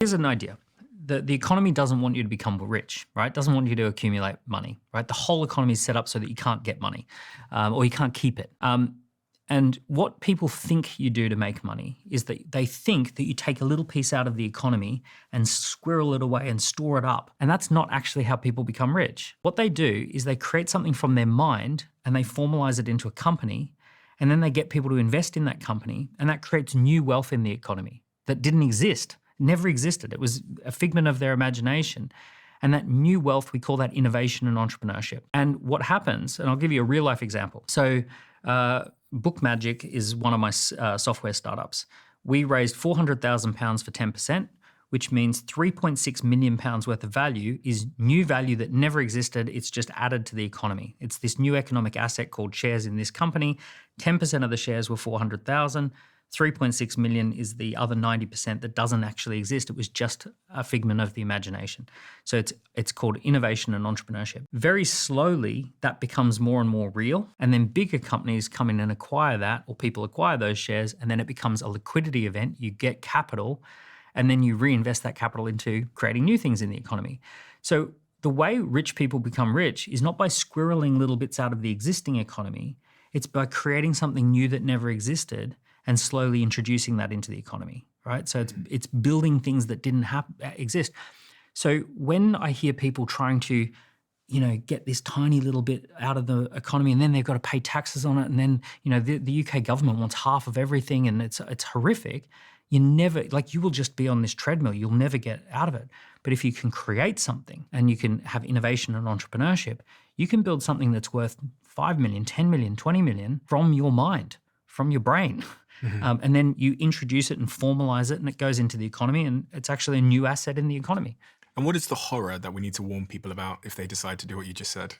Here's an idea. The economy doesn't want you to become rich, right? Doesn't want you to accumulate money, right? The whole economy is set up so that you can't get money or you can't keep it. And what people think you do to make money is that they think that you take a little piece out of the economy and squirrel it away and store it up. And that's not actually how people become rich. What they do is they create something from their mind and they formalize it into a company, and then they get people to invest in that company, and that creates new wealth in the economy that didn't exist, never existed. It was a figment of their imagination. And that new wealth, we call that innovation and entrepreneurship. And what happens, and I'll give you a real life example. So Bookmagic is one of my software startups. We raised £400,000 for 10%, which means £3.6 million worth of value is new value that never existed. It's just added to the economy. It's this new economic asset called shares in this company. 10% of the shares were 400,000. 3.6 million is the other 90% that doesn't actually exist. It was just a figment of the imagination. So it's called innovation and entrepreneurship. Very slowly, that becomes more and more real. And then bigger companies come in and acquire that, or people acquire those shares, and then it becomes a liquidity event. You get capital, and then you reinvest that capital into creating new things in the economy. So the way rich people become rich is not by squirreling little bits out of the existing economy. It's by creating something new that never existed and slowly introducing that into the economy, right? So it's building things that didn't exist. So when I hear people trying to, get this tiny little bit out of the economy, and then they've got to pay taxes on it, and then the UK government wants half of everything, and it's horrific. You will just be on this treadmill. You'll never get out of it. But if you can create something and you can have innovation and entrepreneurship, you can build something that's worth 5 million, 10 million, 20 million from your mind, from your brain. Mm-hmm. And then you introduce it and formalize it, and it goes into the economy, and it's actually a new asset in the economy. And what is the horror that we need to warn people about if they decide to do what you just said?